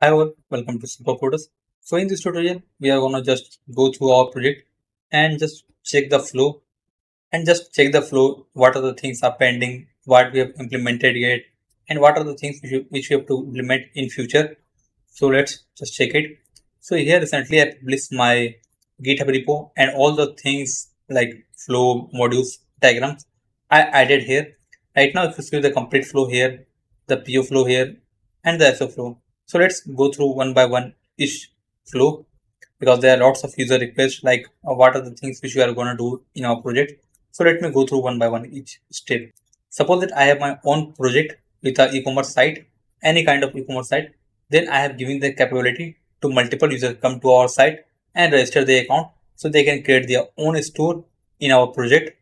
Hi all, welcome to Super Photos. So in this tutorial, we are gonna just go through our project and just check the flow what are the things are pending, what we have implemented yet, and what are the things which we have to implement in future. So let's just check it. So here recently I published my GitHub repo and all the things like flow, modules, diagrams I added here. Right now, if you see the complete flow here, the PO flow here, and the SO flow. So let's go through one by one each flow because there are lots of user requests like what are the things which we are going to do in our project. So let me go through one by one each step. Suppose that I have my own project with an e-commerce site, any kind of e-commerce site. Then I have given the capability to multiple users come to our site and register their account so they can create their own store in our project.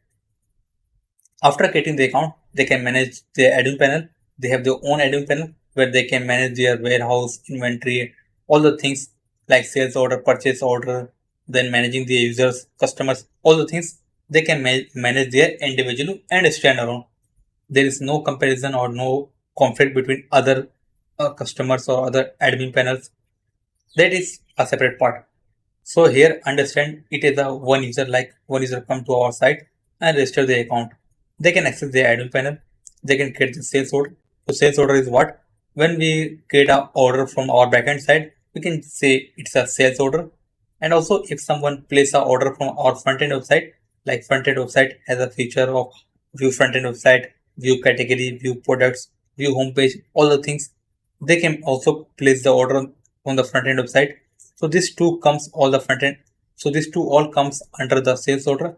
After creating the account, they can manage their admin panel. They have their own admin panel where they can manage their warehouse, inventory, all the things like sales order, purchase order, then managing the users, customers, all the things they can manage their individual and standalone. There is no comparison or no conflict between other customers or other admin panels. That is a separate part. So here understand it is a one user, like one user come to our site and register their account. They can access the admin panel. They can create the sales order. So sales order is what? When we create an order from our backend side, we can say it's a sales order. And also if someone place a order from our front end website, like front end website has a feature of view front end website, view category, view products, view homepage, all the things. They can also place the order on the front end website. So this two comes all the front end. So this two all comes under the sales order.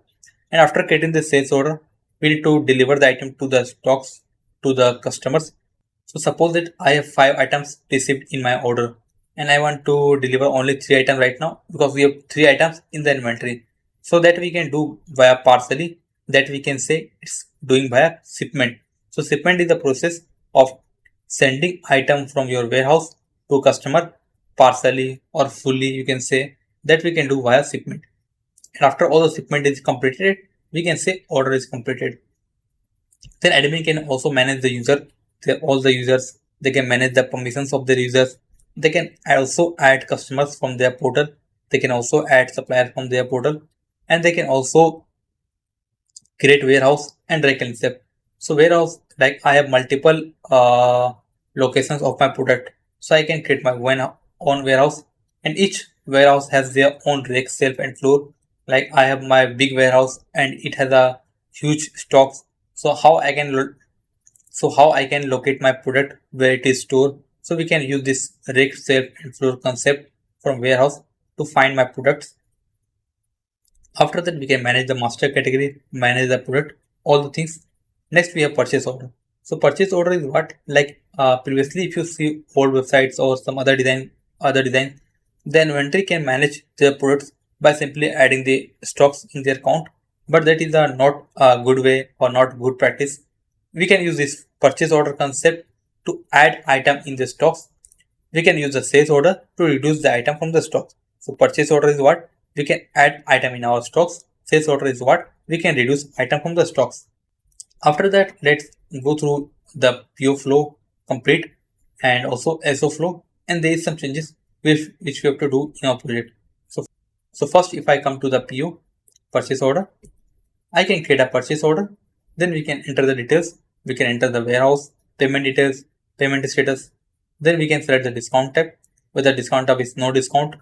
And after getting the sales order, we need to deliver the item to the stocks to the customers. So suppose that I have 5 items received in my order and I want to deliver only 3 items right now because we have 3 items in the inventory. So that we can do via parcely, that we can say it's doing via shipment. So shipment is the process of sending item from your warehouse to customer partially or fully, you can say that we can do via shipment. And after all the shipment is completed, we can say order is completed. Then admin can also manage the user, all the users. They can manage the permissions of their users. They can also add customers from their portal. They can also add suppliers from their portal, and they can also create warehouse and reconcile. So warehouse, like I have multiple locations of my product, so I can create my own warehouse, and each warehouse has their own rack, shelf, and floor. Like I have my big warehouse, and it has a huge stocks. So how I can locate my product where it is stored. So we can use this rack, shelf, and floor concept from warehouse to find my products. After that, we can manage the master category, manage the product, all the things. Next, we have purchase order. So purchase order is what, like previously, if you see old websites or some other design, the inventory can manage their products by simply adding the stocks in their count. But that is not a good way or not good practice. We can use this purchase order concept to add item in the stocks. We can use the sales order to reduce the item from the stocks. So purchase order is what we can add item in our stocks. Sales order is what we can reduce item from the stocks. After that, let's go through the PO flow complete and also SO flow. And there is some changes which we have to do in our project. So first, if I come to the PO purchase order, I can create a purchase order. Then we can enter the details. We can enter the warehouse, payment details, payment status. Then we can select the discount tab, whether discount tab is no discount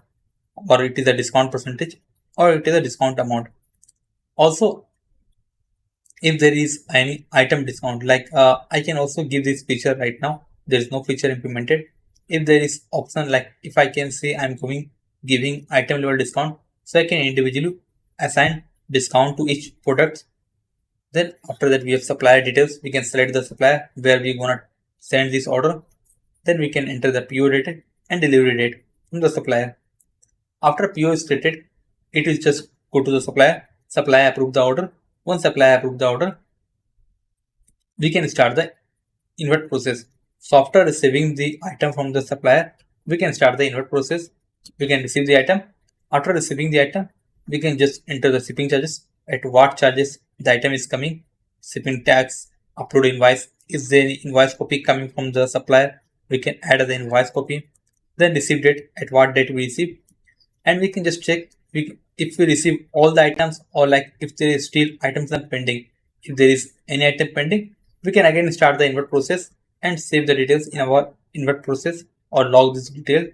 or it is a discount percentage or it is a discount amount. Also, if there is any item discount, like I can also give this feature right now. There is no feature implemented. If there is option, like if I can say I'm giving item level discount, so I can individually assign discount to each product. Then after that, we have supplier details. We can select the supplier where we're gonna send this order. Then we can enter the PO date and delivery date from the supplier. After PO is created, it will just go to the supplier. Supplier approve the order. Once supplier approve the order, we can start the invert process. So after receiving the item from the supplier, we can start the invert process. We can receive the item. After receiving the item, we can just enter the shipping charges, at what charges the item is coming, shipping tax, upload invoice. Is there any invoice copy coming from the supplier? We can add the invoice copy. then receive date, at what date we receive, and we can just check if we receive all the items, or like if there is still items are pending. If there is any item pending, we can again start the invert process and save the details in our invert process or log this detail.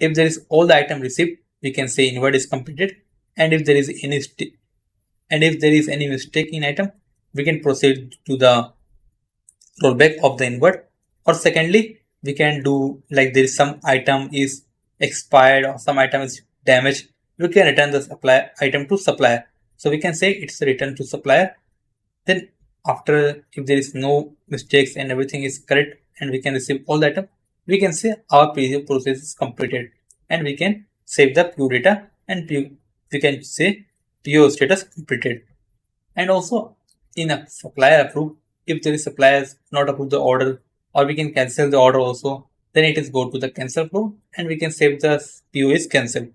If there is all the item received, we can say invert is completed, and if there is any mistake in item, we can proceed to the rollback of the invert. Or secondly, we can do like there is some item is expired or some item is damaged, we can return the supply item to supplier. So we can say it's returned to supplier. Then after, if there is no mistakes and everything is correct and we can receive all the item, we can say our PO process is completed, and we can save the PO data, and we can say PO status completed. And also in a supplier approve, if there is suppliers not approve the order, or we can cancel the order also, then it is go to the cancel flow and we can save the PO is cancelled.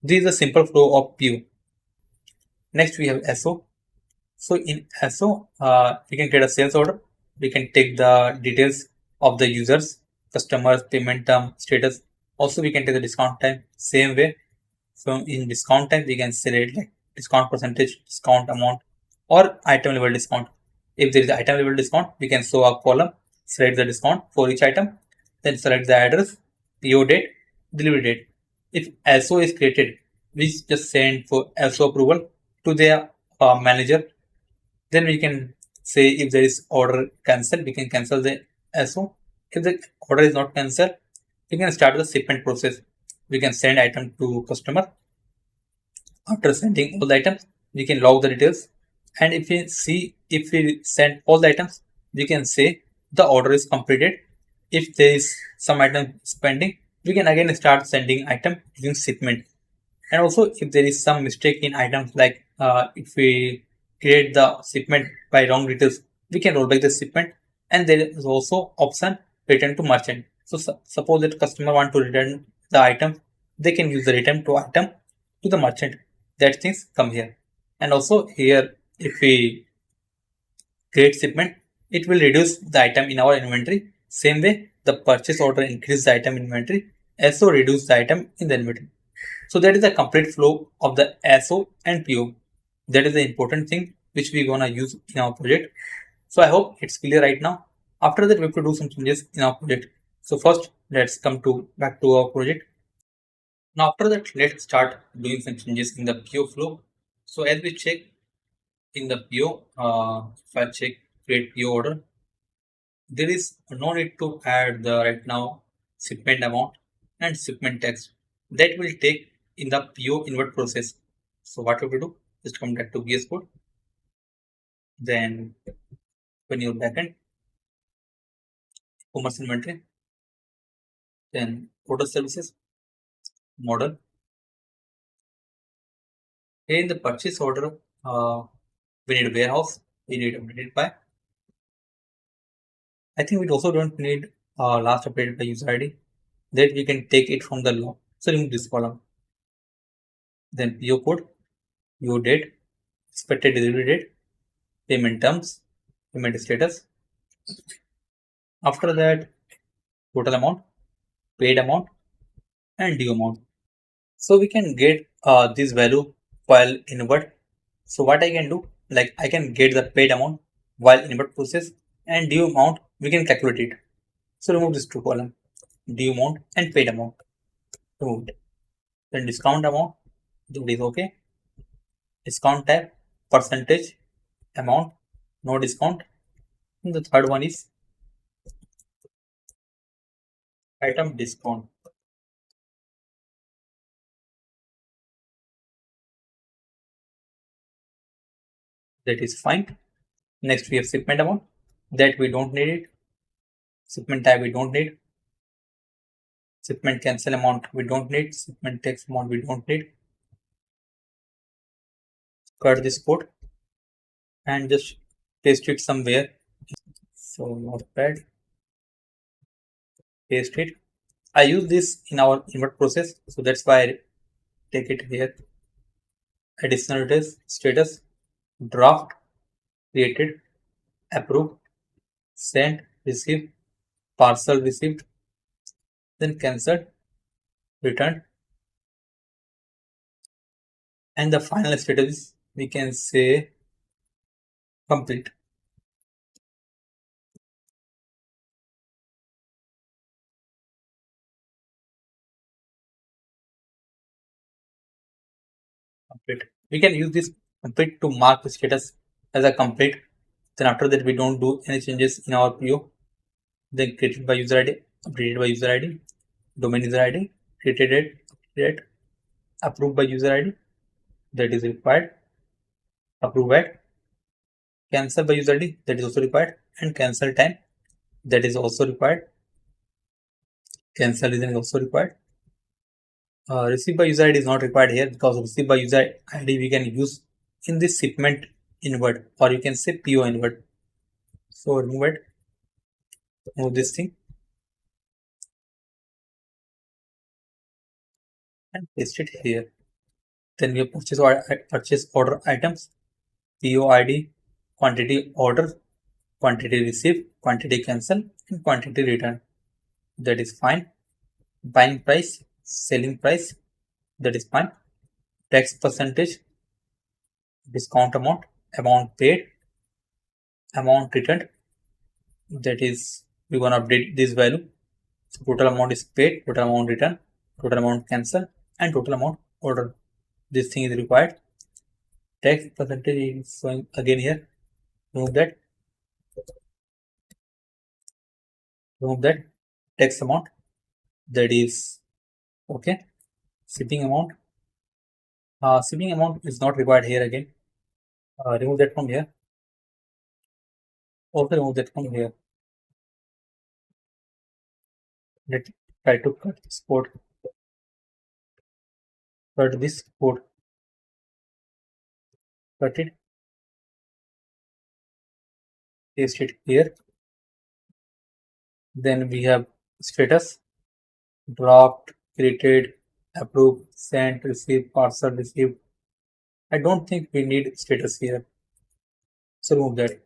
This is a simple flow of PO. Next we have SO. So in SO, we can create a sales order. We can take the details of the users, customers, payment term, status. Also, we can take the discount time same way. So in discount time, we can select like discount percentage, discount amount, or item level discount. If there is item level discount, we can show a column, select the discount for each item, then select the address, PO date, delivery date. If SO is created, we just send for SO approval to their manager. Then we can say if there is order cancel, we can cancel the SO. If the order is not cancelled, we can start the shipment process. We can send item to customer. After sending all the items, we can log the details. And if we send all the items, we can say the order is completed. If there is some item pending, we can again start sending item using shipment. And also if there is some mistake in items, like if we create the shipment by wrong details, we can roll back the shipment. And there is also option return to merchant. So suppose that customer want to return the item, they can use the return to item to the merchant. That things come here. And also here, if we create shipment, it will reduce the item in our inventory. Same way, the purchase order increase the item inventory, also reduce the item in the inventory. So that is the complete flow of the SO and PO. That is the important thing which we're gonna use in our project. So I hope it's clear right now. After that, we have to do some changes in our project. So first, let's come to back to our project. Now after that, let's start doing some changes in the PO flow. So as we check in the PO, if I check create PO order, there is no need to add the right now shipment amount and shipment text. That will take in the PO invert process. So what we will do, just come back to VS Code, then open your backend, commerce inventory, then order services, model. Here in the purchase order, we need a warehouse, we need updated by. I think we also don't need last updated by user ID. That we can take it from the log. So remove this column. Then PO code, PO date, expected delivery date, payment terms, payment status. After that, total amount, paid amount, and due amount. So we can get this value while invert. So what I can do, like I can get the paid amount while invert process, and due amount we can calculate it. So remove this two column, due amount and paid amount. Remove it. Then discount amount, that is okay. Discount type, percentage, amount, no discount. And the third one is item discount. That is fine. Next we have shipment amount, that we don't need it. Shipment type we don't need. Shipment cancel amount we don't need. Shipment text amount we don't need. Cut this code and just paste it somewhere. So notepad, paste it. I use this in our invert process, so that's why I take it here. Additional details, status, draft, created, approved, sent, received, parcel received, then cancelled, returned, and the final status we can say complete. Complete. We can use this complete to mark the status as a complete. Then after that we don't do any changes in our PO. Then created by user ID, updated by user ID, domain user ID, created it, created, approved by user ID, that is required, approved at, cancel by user ID, that is also required, and cancel time, that is also required, cancel reason is also required. Received by user ID is not required here because received by user ID we can use in this shipment invert, or you can say PO invert. So remove it, remove this thing and paste it here. Then we have purchase order items, PO ID, quantity order, quantity received, quantity cancel, and quantity return. That is fine. Buying price, selling price, that is fine. Tax percentage, discount amount, amount paid, amount returned, that is we want to update this value. So total amount is paid, total amount returned, total amount cancel, and total amount ordered. This thing is required. Tax percentage is showing again here. Remove that. Remove that. Tax amount, that is okay. Shipping amount. Shipping amount is not required here again. Remove that from here. Also remove that from here. Let's try to cut this code. Cut this code. Cut it. Paste it here. Then we have status, dropped, created, approved, sent, received, parcel received. I don't think we need status here. So remove that.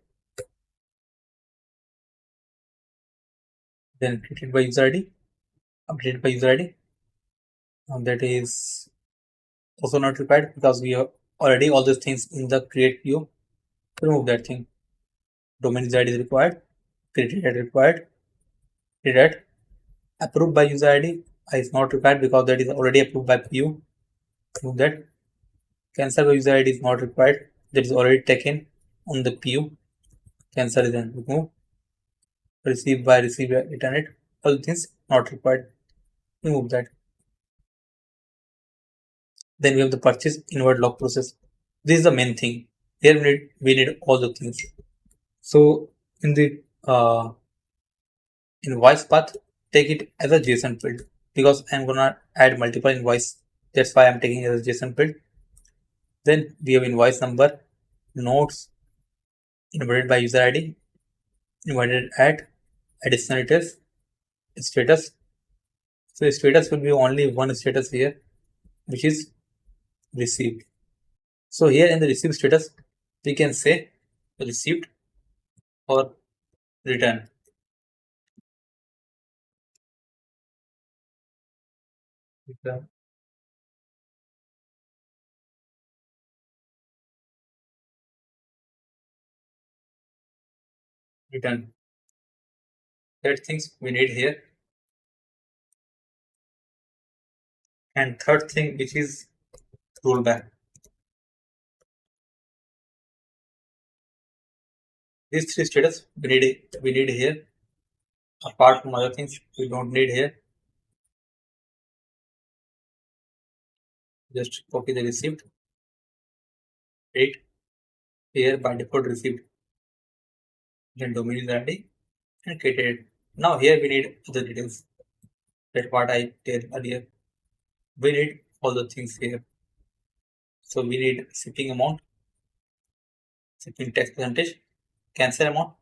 Then created by user ID, updated by user ID. That is also not required because we have already all these things in the create view. Remove that thing. Domain user ID is required, created at required, created, approved by user ID is not required because that is already approved by PU. Remove that. Cancel by user ID is not required, that is already taken on the PU. Cancel is then remove. Receive by receive return it. All things not required. Remove that. Then we have the purchase invert log process. This is the main thing. Here we need all the things. So in the invoice path, take it as a JSON field because I'm gonna add multiple invoice. That's why I'm taking it as a JSON field. Then we have invoice number, notes, inverted by user ID, inverted at, additional details, status. So status will be only one status here, which is received. So here in the received status, we can say received or return. Return. That things we need here. And third thing, which is rollback. These three status we need here. Apart from other things, we don't need here. Just copy the received. Right here by default received. Then domain is ID and created. Now here we need other details. That's what I did earlier. We need all the things here. So we need shipping amount, shipping tax percentage, cancel amount,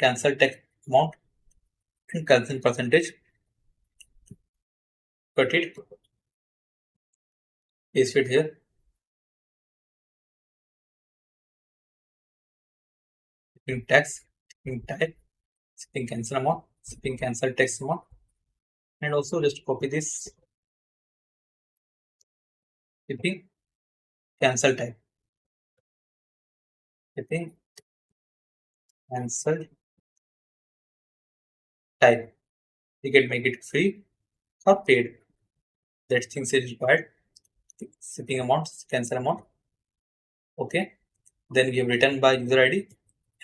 cancel tax amount, and cancel percentage. Cut it, paste it here. Shipping tax, shipping type, shipping cancel amount, shipping cancel tax amount, And also just copy this shipping cancel type. Shipping cancel type. You can make it free or paid. That things is required. Shipping amount, cancel amount. Okay. Then we have written by user ID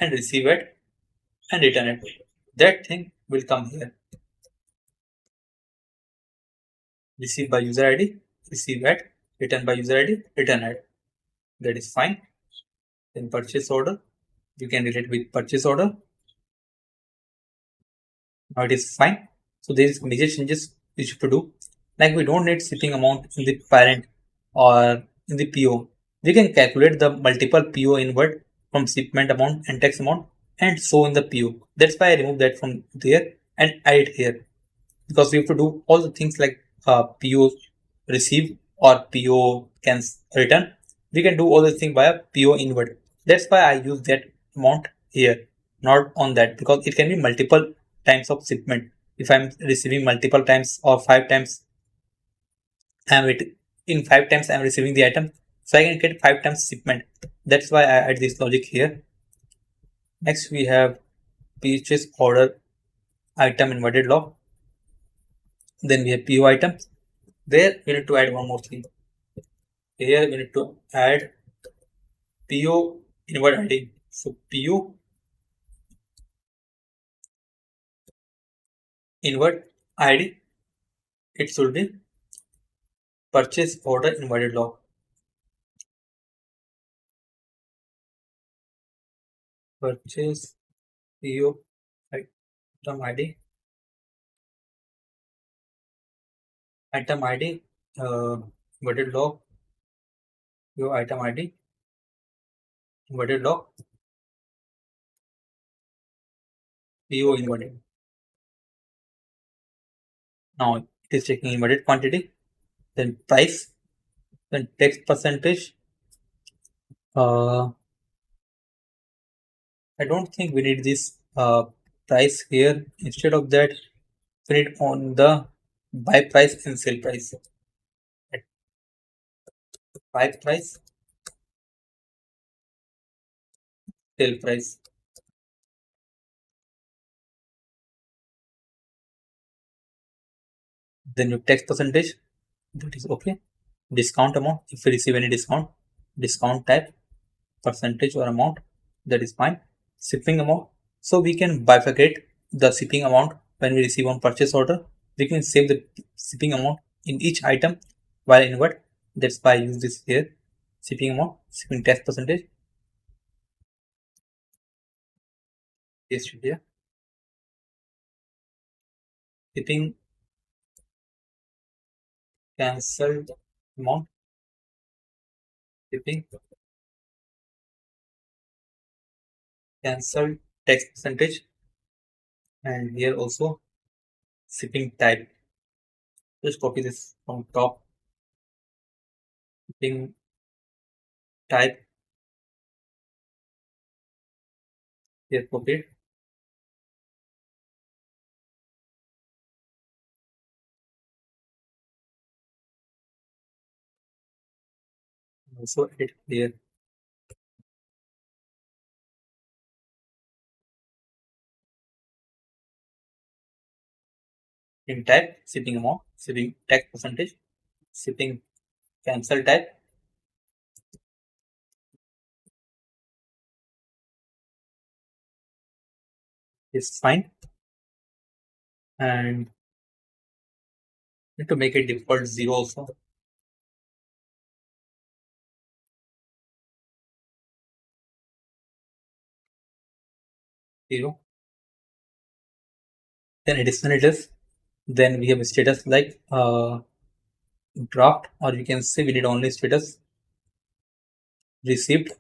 and receive it and return it. That thing will come here. Receive by user ID, receive it, return by user ID, return it. That is fine. Then purchase order. You can relate with purchase order. Now it is fine. So there is major changes which you have to do. Like we don't need shipping amount in the parent or in the PO. We can calculate the multiple PO inward from shipment amount and tax amount and show in the PO. That's why I remove that from there and add it here, because we have to do all the things like PO receive or PO can return. We can do all the things via PO inward. That's why I use that amount here, not on that, because it can be multiple times of shipment. If I'm receiving multiple times or 5 times, I'm in 5 times I'm receiving the item, so I can get 5 times shipment. That's why I add this logic here. Next we have purchase order item inverted log. Then we have PO item. There we need to add one more thing. Here we need to add PO invert ID. So PO invert ID, it should be purchase order inverted log. Purchase PO item ID, item ID, inverted log, PO item ID, inverted log, PO inverted. Now it is checking inverted quantity, then price, then text percentage. I don't think we need this price here. Instead of that, we need on the buy price and sell price. At buy price, sell price. Then your tax percentage, that is okay. Discount amount, if you receive any discount, discount type, percentage or amount, that is fine. Shipping amount, so we can bifurcate the shipping amount when we receive on purchase order. We can save the shipping amount in each item while invert. That's why I use this here. Shipping amount, shipping tax percentage. Yes, here. Shipping cancelled amount, shipping cancelled tax percentage, and here also shipping type. Just copy this from top. Shipping type, here copy. Also edit here. In type, shipping amount, shipping tax percentage, shipping cancel type is fine, and need to make it default 0 also. 0. Then additional it is. Then we have a status like draft, or you can say we need only status received.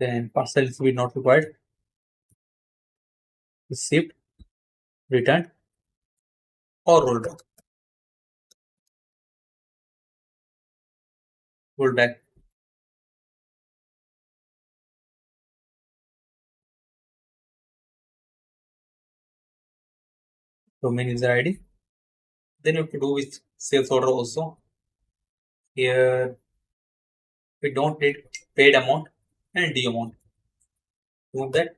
Then parcel is not required. Received, returned, or rolled back. Rolled back. domain user ID. Then you have to do with sales order also. Here we don't need paid amount and due amount. Remove that,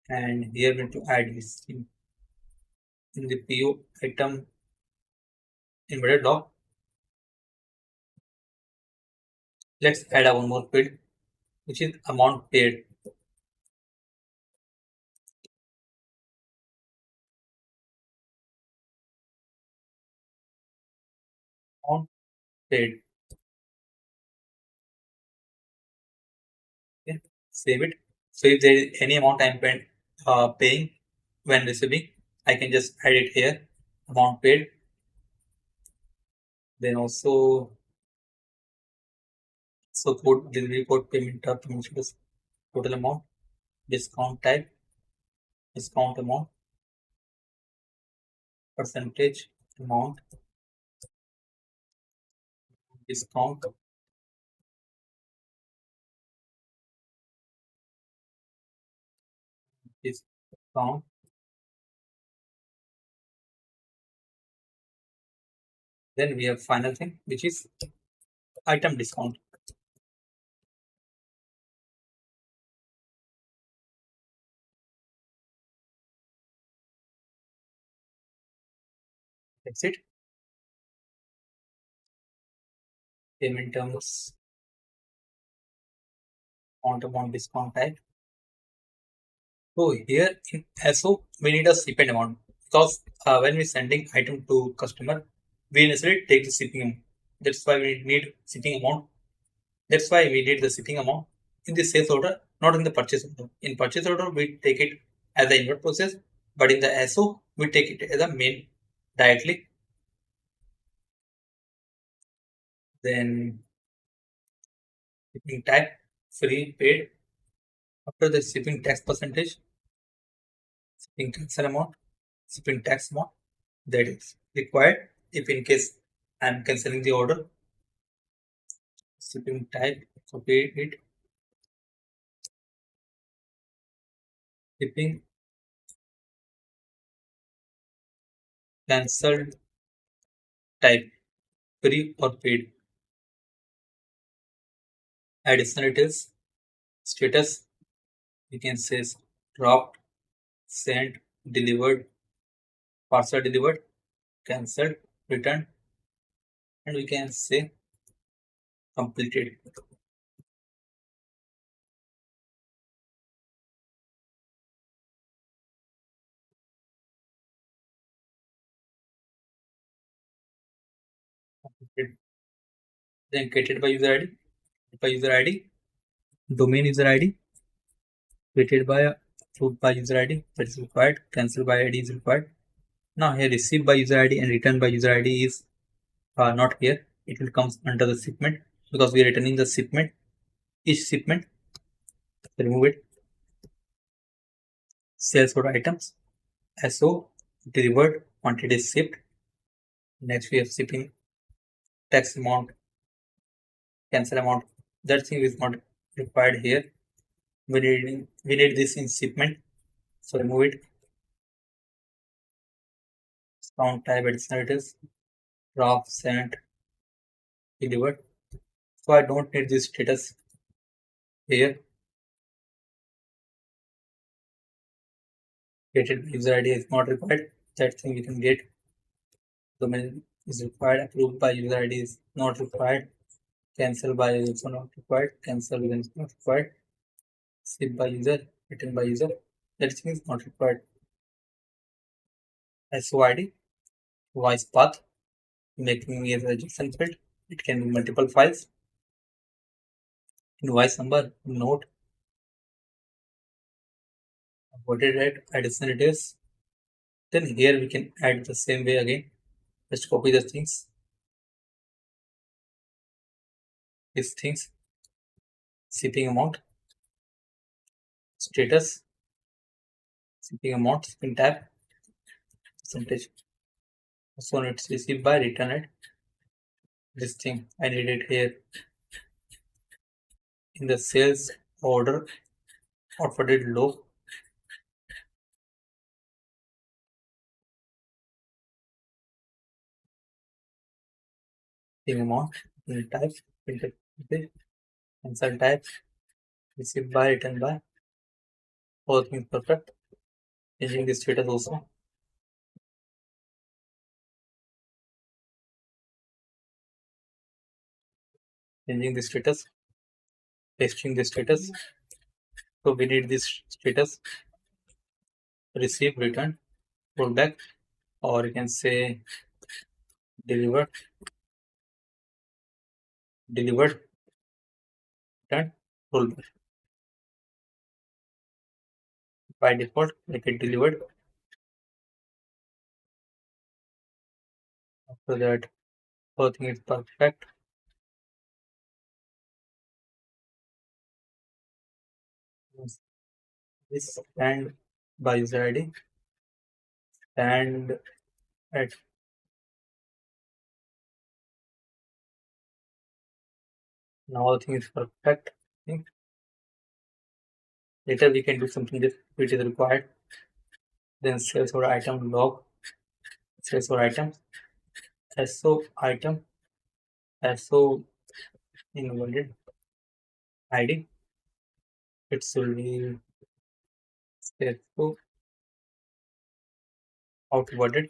and here we need to add this in the PO item embedded doc. Let's add a one more field, which is amount paid. Amount paid. Okay. Save it. So if there is any amount I'm paying when receiving, I can just add it here. Amount paid. Then also so code delivery code payment of payment status, total amount, discount type, discount amount, percentage amount, discount, discount. Then we have final thing, which is item discount. That's it. Payment terms, amount discount type. So here in SO, we need a shipment amount because when we're sending item to customer, we necessarily take the shipping amount. That's why we need shipping amount. That's why we need the shipping amount in the sales order, not in the purchase order. In purchase order, we take it as the inward process, but in the SO, we take it as a main directly. Then shipping type, free, paid. After the shipping tax percentage, shipping cancel amount, shipping tax amount that is required if in case I'm canceling the order. Shipping type, copy it, shipping cancelled type, free or paid. Additional details, status, we can say dropped, sent, delivered, parcel delivered, cancelled, returned, and we can say completed. Completed. Then created by user ID, domain user ID, created by approved by user ID that is required, cancelled by ID is required. Now here received by user ID and returned by user ID is not here. It will come under the shipment because we are returning the shipment. Each shipment, remove it. Sales order items, SO, delivered, quantity shipped. Next we have shipping, tax amount, cancel amount. That thing is not required here. We need this in shipment. So remove it. Discount type additional it is. Drop, sent, delivered. So I don't need this status here. Created user ID is not required. That thing we can get. Domain is required. Approved by user ID is not required. Cancel by is also not required. Cancel is not required. Ship by user, written by user. That thing is not required. SOID, voice path, making as a JSON field. It can be multiple files. Invoice number, note, awarded rate, additional details. Then here we can add the same way again. Just copy the things. These things. Shipping amount, status, shipping amount, shipping tab, percentage. So it's received by return it. This thing I need it here in the sales order outputted low. thing amount, type, print cancel type, received by, written by, all things perfect. Changing the status also. Changing the status, pasting the status. So we need this status, receive, return, rollback, or you can say delivered, delivered, return, rollback. By default, make it delivered. After that, everything is perfect. This and by user ID and at now everything is perfect. Okay. Later we can do something that which is required. Then sales or item log, sales or item, SO item, SO invalid ID. It should be SO outwarded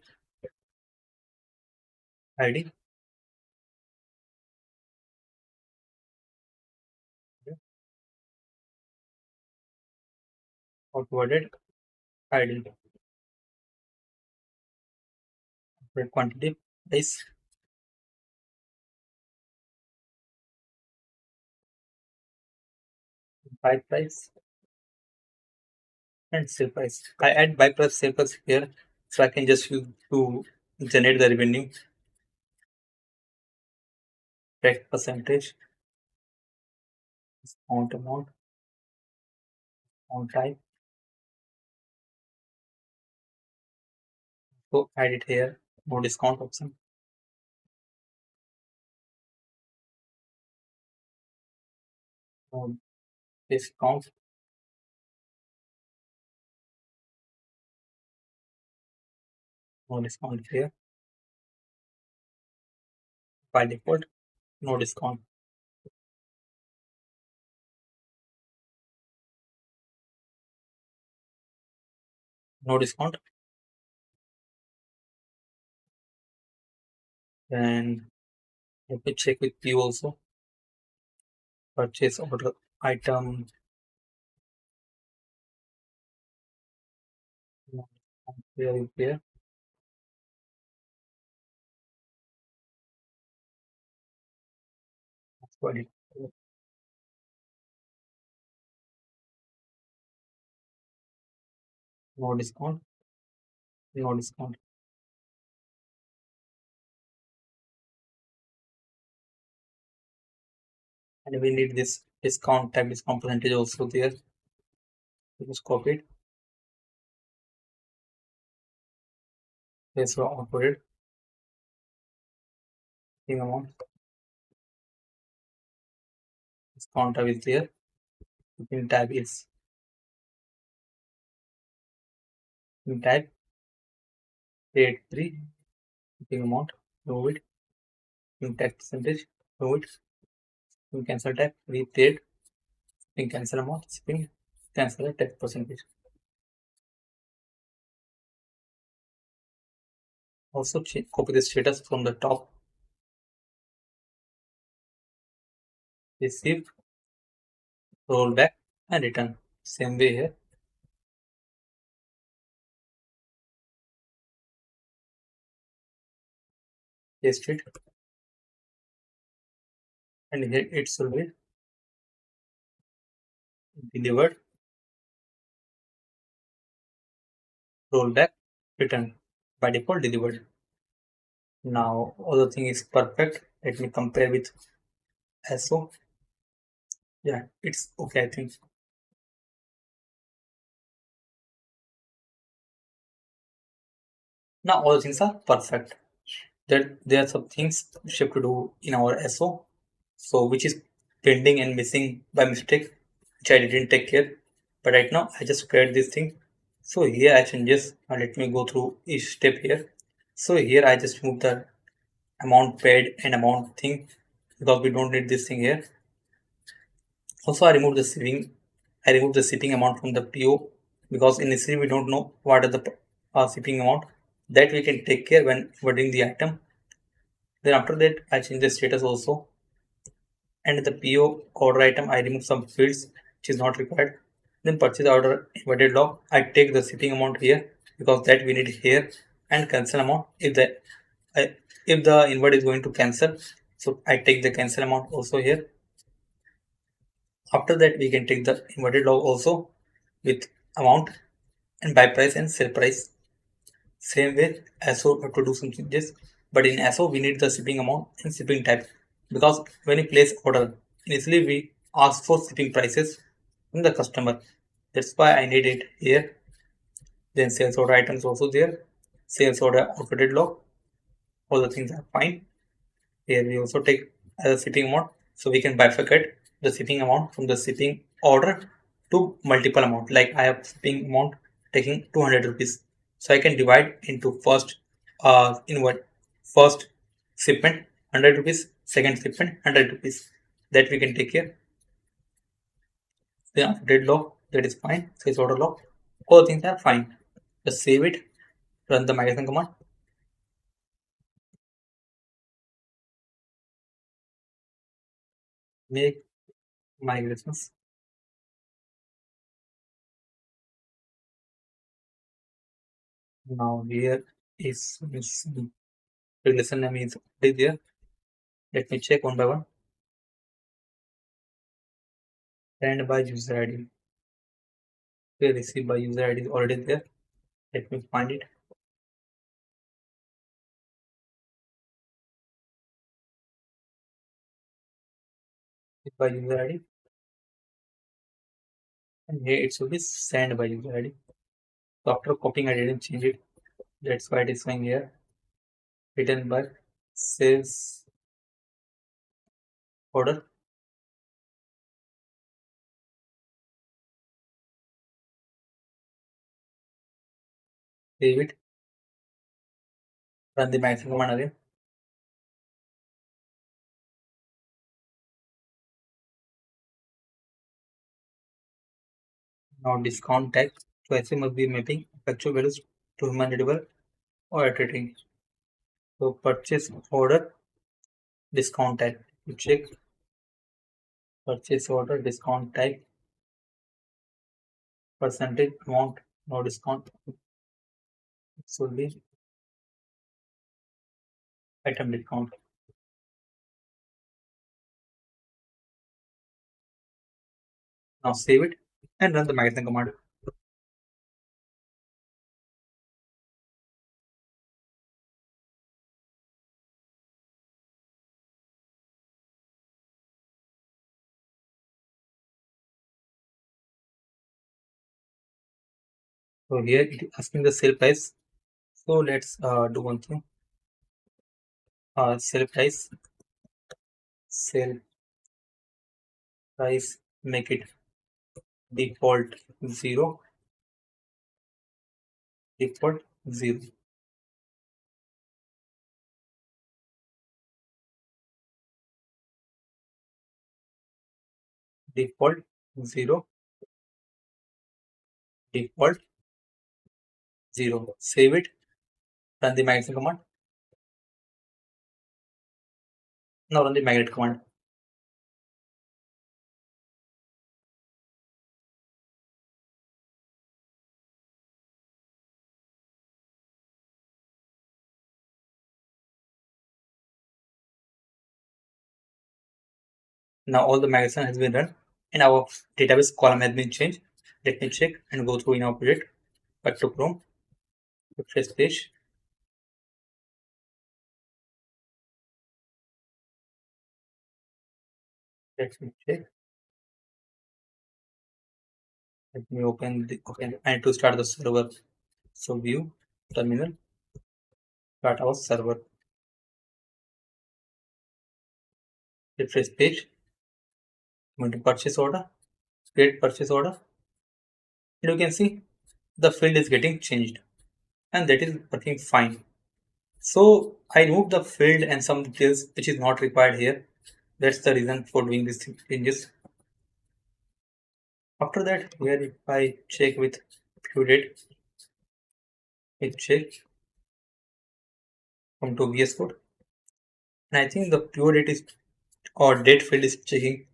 ID. Outwarded ID. Quantity price, buy price, and sale price. I add buy price, sale price here, so I can just use to generate the revenue. Take percentage, discount amount, on type. So add it here, no discount option. No discount. No discount here. By default, no discount. No discount. Then let me check with you also. Purchase order item. No discount here. That's what it. No discount. No discount. And we need this discount tag, discount percentage also there. So just copy it. Yes, so output it. Thing amount. Discount tab is there. In tab is in tab create 3. Thing amount. Remove it. In tag percentage. Remove it. In cancel tab. Repaid. In cancel amount. Spin. Cancel tag percentage. Also copy the status from the top. Receive, roll back, and return. Same way here. Paste it. And here it should be delivered, roll back, return. By default, delivered. Now, other thing is perfect. Let me compare with SO. Yeah, it's okay, I think. Now, all things are perfect. There are some things we have to do in our SO. So, which is pending and missing by mistake, which I didn't take care. But right now, I just create this thing. So, here I changes. Now, let me go through each step here. So, here I just move the amount paid and amount thing because we don't need this thing here. Also, I removed the shipping amount from the PO because initially we don't know what is the shipping amount that we can take care when ordering the item. Then after that, I change the status also, and in the PO order item, I remove some fields which is not required. Then purchase order inverted log, I take the shipping amount here because that we need here, and cancel amount if the invert is going to cancel, so I take the cancel amount also here. After that, we can take the inverted log also with amount and buy price and sell price. Same way, ASO have to do some changes, but in ASO we need the shipping amount and shipping type because when we place order, initially we ask for shipping prices from the customer. That's why I need it here. Then sales order items also there. Sales order outdated log. All the things are fine. Here we also take as a shipping amount, so we can bifurcate the shipping amount from the shipping order to multiple amount. Like I have shipping amount taking 200 rupees, so I can divide into in what first shipment 100 rupees, second shipment 100 rupees. That we can take here. Then update log, that is fine. Sales order log, all things are fine. Just save it, run the migration command. Make migrations. Now here is missing relation name is already there. Let me check one by one. Send by user ID. Okay, receive by user ID is already there. Let me find it. Receive by user ID. And here it should be sent by user ID. So after copying, I didn't change it. That's why it is showing here. Written by sales order. Save it. Run the maximum command again. Now discount type. So actually must be mapping actual values to human readable or iterating. So purchase order discount type. You check purchase order discount type percentage amount no discount. It should be item discount. Now save it and run the migration command. So here it is asking the sale price. So let's do one thing. Sale price, sale price, make it default 0, default 0, default 0, default 0. Save it, run the migration command. Now run the migrate command. Now all the migration has been run and our database column has been changed. Let me check and go through in our project. Back to Chrome, refresh page. Let me check. Let me open the okay. I need to start the server. So view terminal, start our server. Refresh page. I'm going to purchase order. Create purchase order. And you can see the field is getting changed, and that is working fine. So I removed the field and some details which is not required here. That's the reason for doing these changes. After that, here if I check with view date, it check, come to VS Code, and I think the pure date is or date field is checking.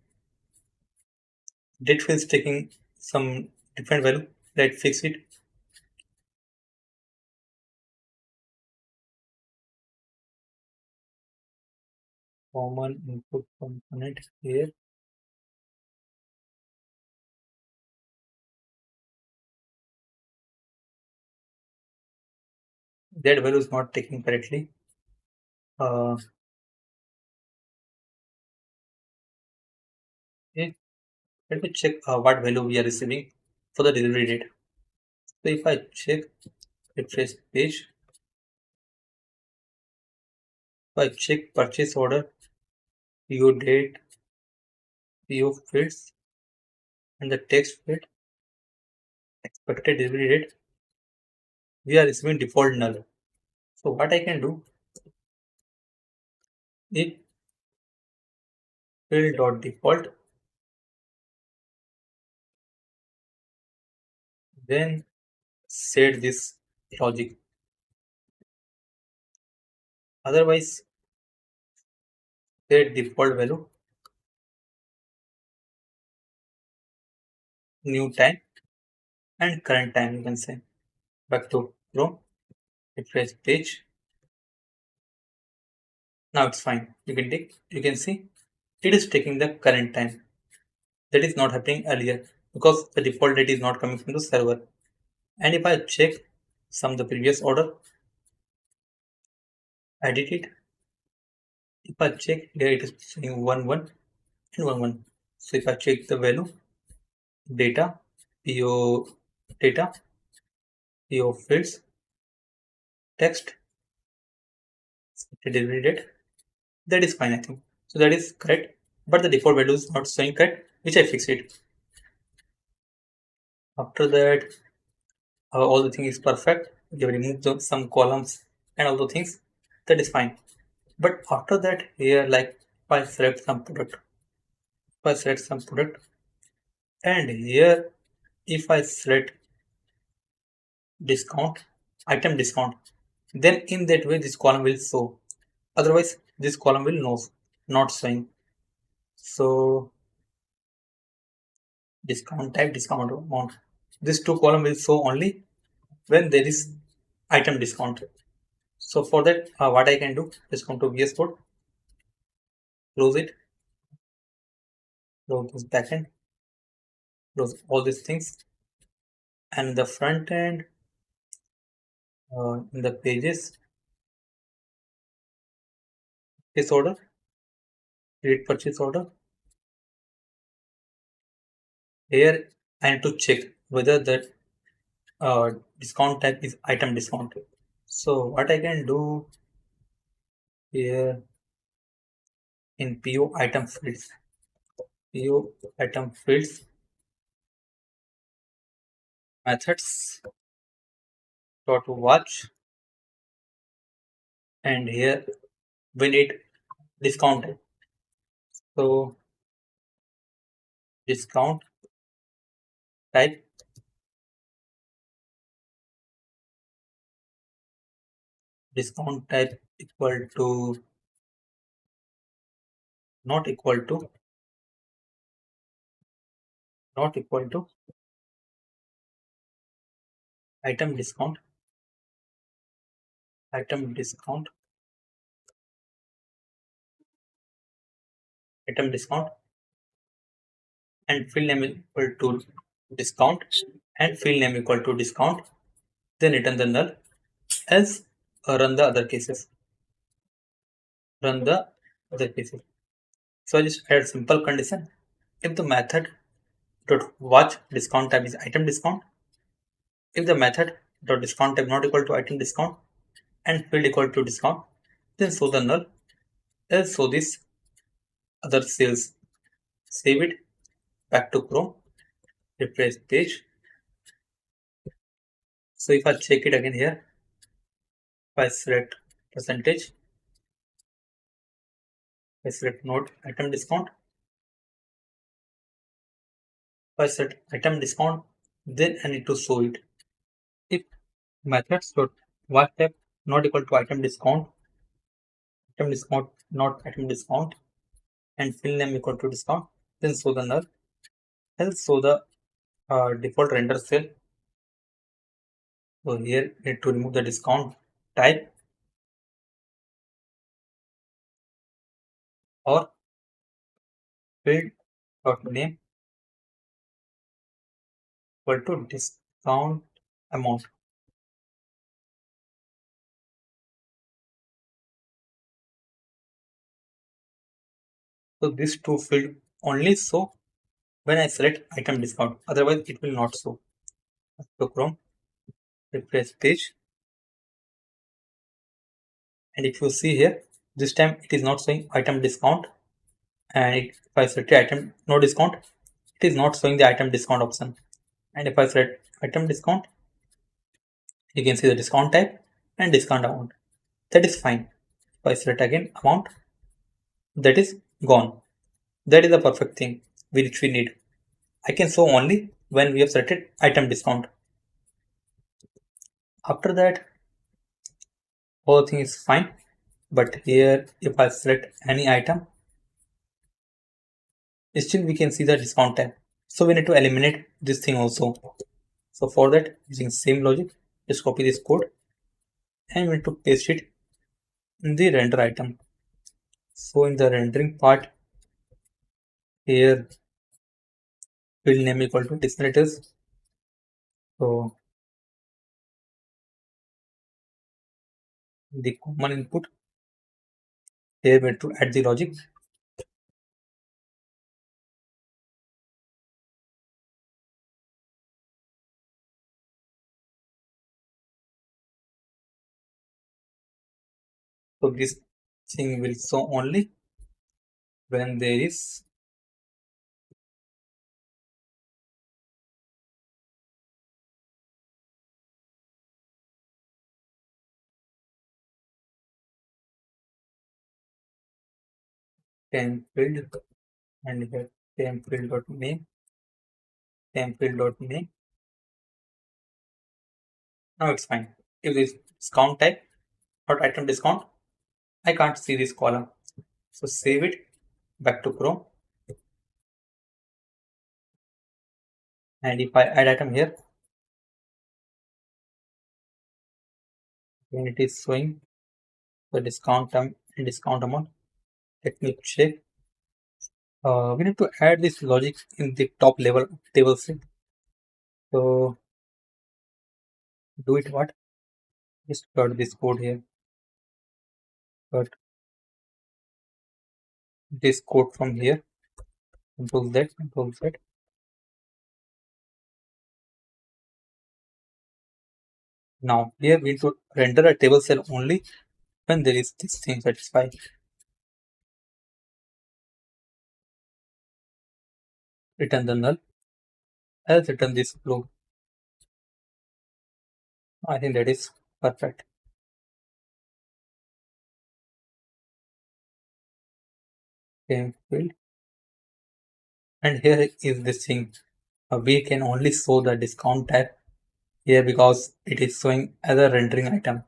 Date field is taking some different value. Let's fix it. Common input component here. That value is not taken correctly. Uh, okay. Let me check what value we are receiving for the delivery date. So if I check refresh page, if I check purchase order, PO date, PO fields, and the text field, expected delivery date, we are receiving default null. So what I can do is field dot default, then set this logic. Otherwise, set default value, new time, and current time. You can say back to Chrome, refresh page. Now it's fine. You can see it is taking the current time. That is not happening earlier because the default date is not coming from the server. And if I check some the previous order, edit it. If I check here, it is saying 1 1 and 1 1. So if I check the value, data, PO data, PO fields, text, delivery date, that is fine, I think. So that is correct, but the default value is not showing correct, which I fixed it. After that, all the thing is perfect. We have removed some columns and all the things. That is fine. But after that, here, like if I select some product, if I select some product, and here, if I select discount, item discount, then in that way, this column will show. Otherwise, this column will not showing. So discount type, discount amount. This two column will show only when there is item discount. So for that, what I can do is come to VS Code, close it, close this backend, close all these things, and the front end in the pages, this order, create purchase order. Here I need to check whether that discount type is item discount. So what I can do here in PO item fields, PO item fields methods dot watch, and here we need discount type. So discount type, discount type equal to not equal to not equal to item discount, item discount, item discount, and field name equal to discount, and field name equal to discount, then return the null, else run the other cases, run the other cases. So I just add simple condition. If the method dot watch discount type is item discount, if the method dot discount type not equal to item discount and field equal to discount, then show the null, else show this other sales. Save it, back to Chrome, refresh page. So if I check it again here, if I select percentage. I select note item discount. If I set item discount, then I need to show it. If methods dot what type not equal to item discount not item discount, and fill name equal to discount, then show the null. Else show the default render cell. So here need to remove the discount type or field dot name equal to discount amount. So this two field only show when I select item discount, otherwise it will not show. So Chrome, refresh page, and if you see here, this time it is not showing item discount, and if I select item no discount, it is not showing the item discount option. And if I select item discount, you can see the discount type and discount amount. That is fine. If I select again amount, that is gone. That is the perfect thing which we need. I can show only when we have selected item discount. After that, whole thing is fine. But here, if I select any item, still we can see the discount tab. So we need to eliminate this thing also. So for that, using same logic, just copy this code and we need to paste it in the render item. So in the rendering part, here field name equal to destinators. So the common input, here we need to add the logic. So this thing will show only when there is temp field, and here temp field dot name, temp field dot name. Now it's fine. If this discount type or item discount, I can't see this column. So save it back to Chrome. And if I add item here, then it is showing the discount term and discount amount. Let me check. We need to add this logic in the top level table set. So do it what? Just cut this code here. Cut this code from here. Control Z, Control Z. Now here we need to render a table cell only when there is this thing satisfied. Return the null, else return this flow. I think that is perfect. Same field. And here is this thing. We can only show the discount tag here because it is showing as a rendering item.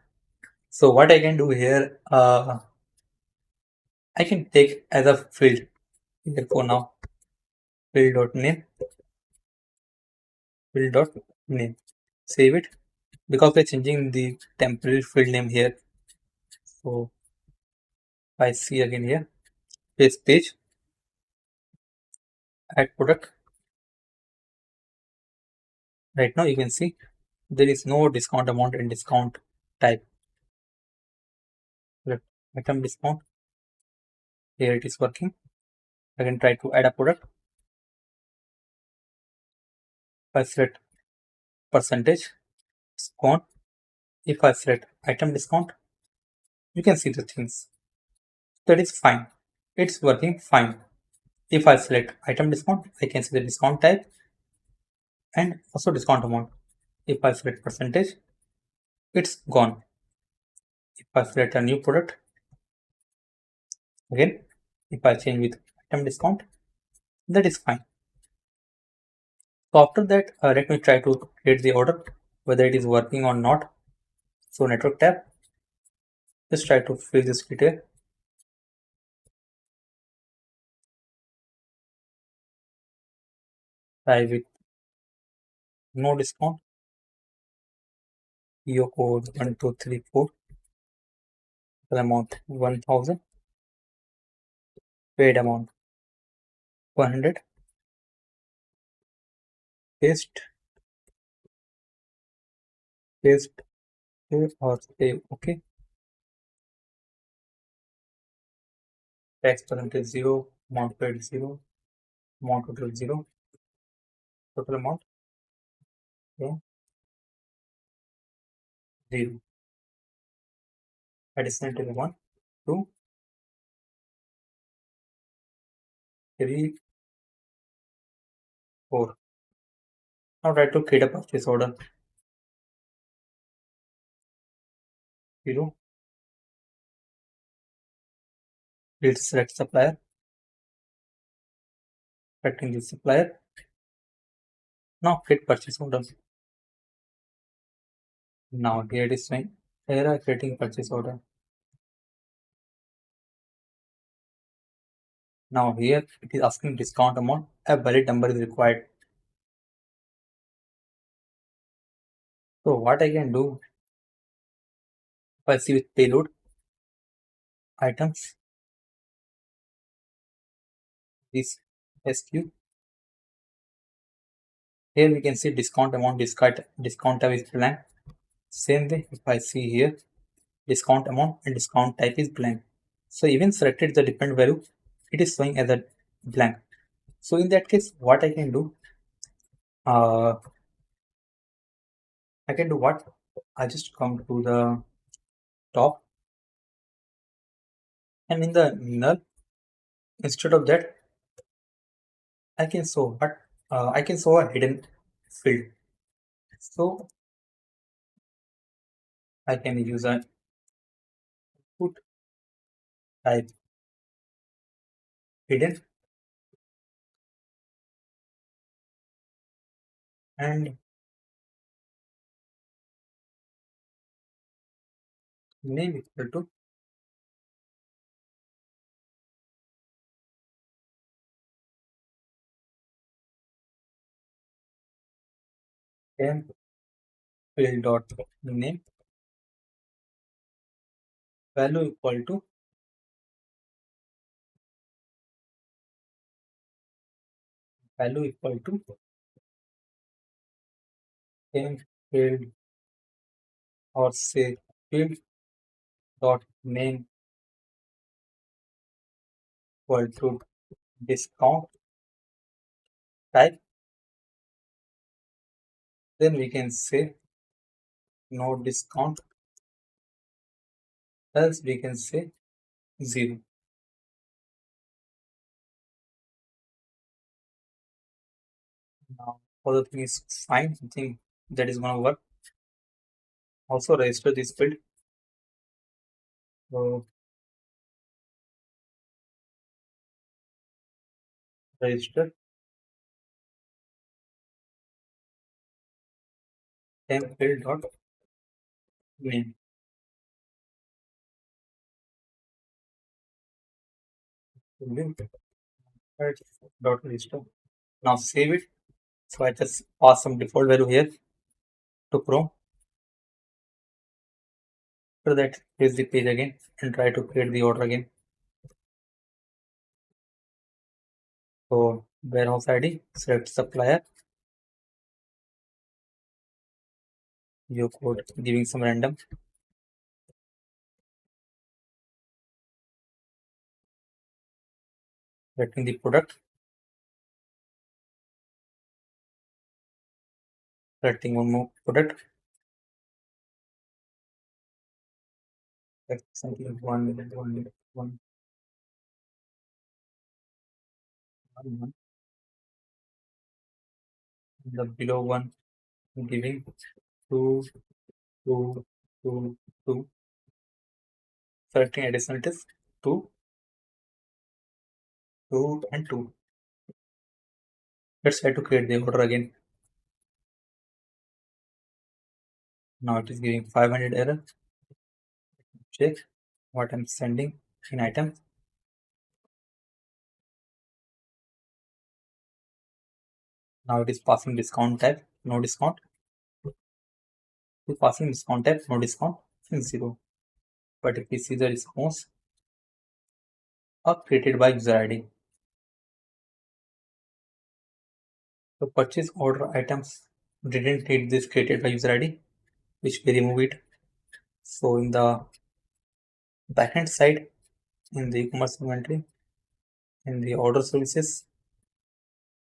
So what I can do here, I can take as a field here for now, field.name, field.name. Save it because we're changing the temporary field name here. So if I see again here, paste page, add product. Right now you can see there is no discount amount and discount type. Let item discount. Here it is working. I can try to add a product. If I select percentage discount, if I select item discount, you can see the things. That is fine. It's working fine. If I select item discount, I can see the discount type and also discount amount. If I select percentage, it's gone. If I select a new product, again, if I change with item discount, that is fine. So after that, let me try to create the order, whether it is working or not. So network tab, just try to fill this detail. Try with no discount, PO code 1234, the amount 1000, paid amount 100, paste, paste, save or save, okay. Tax percentage 0, amount paid 0, amount total 0, total amount, yeah, 0. Additional to the 1, 2, 3, 4. Now try to create a purchase order. 0, let's select supplier, selecting the supplier. Now create purchase order. Now here it is showing error creating purchase order. Now here it is asking discount amount, a valid number is required. So what I can do, if I see with payload, items, this SQ, here we can see discount amount, discount type is blank. Same way, if I see here, discount amount and discount type is blank. So even selected the different value, it is showing as a blank. So in that case, what I can do, uh, I can do what? I just come to the top, and in the null, instead of that, I can show what I can show a hidden field. So I can use a put type hidden and name equal to temp field dot name, value equal to temp field or say field dot name equal to discount type. Then we can say no discount, else we can say 0. Now all the thing is fine. I think that is gonna work. Also register this field. So register temp field dot name. Dot register. Now save it. So I just pass some default value here to Chrome. After that, paste the page again and try to create the order again. So warehouse ID, select supplier, your code giving some random, selecting the product, selecting one more product, select something one, the below one giving two, two, two, two. Selecting additional it is 2, 2 and 2. Let's try to create the order again. Now it is giving 500 error. Check what I'm sending in item. Now it is passing discount type, no discount. It is passing discount type, no discount, 0. But if we see the response are created by user ID. The purchase order items didn't need this created by user ID, which we remove it. So in the backend side, in the e-commerce inventory, in the order services,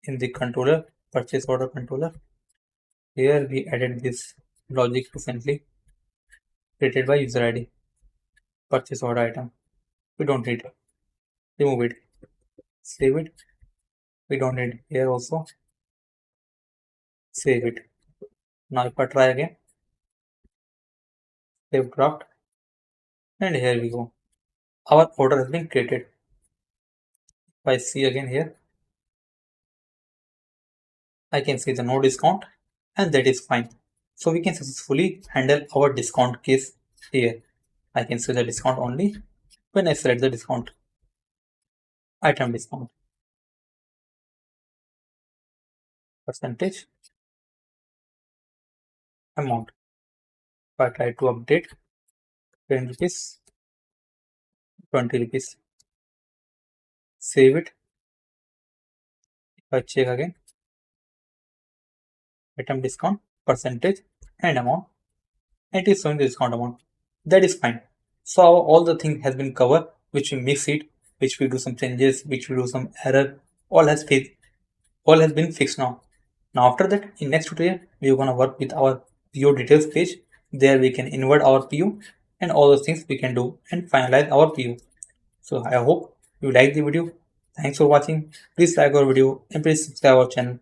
in the controller, purchase order controller, here we added this logic recently created by user ID, purchase order item. We don't need it. Remove it. Save it. We don't need here also. Save it. Now if I try again, save draft, and here we go. Our order has been created. If I see again here, I can see the no discount, and that is fine. So we can successfully handle our discount case here. I can see the discount only when I select the discount, item discount, percentage, amount. If I try to update 10 rupees, 20 rupees, save it. If I check again, item discount, percentage, and amount, and it is showing the discount amount. That is fine. So all the thing has been covered, which we mix it, which we do some changes, which we do some error, all has been fixed now. Now after that, in next tutorial, we are gonna work with our PO details page. There we can invert our PO and all those things we can do and finalize our PO. So I hope you like the video. Thanks for watching. Please like our video and please subscribe our channel.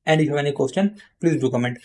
And if you have any question, please do comment.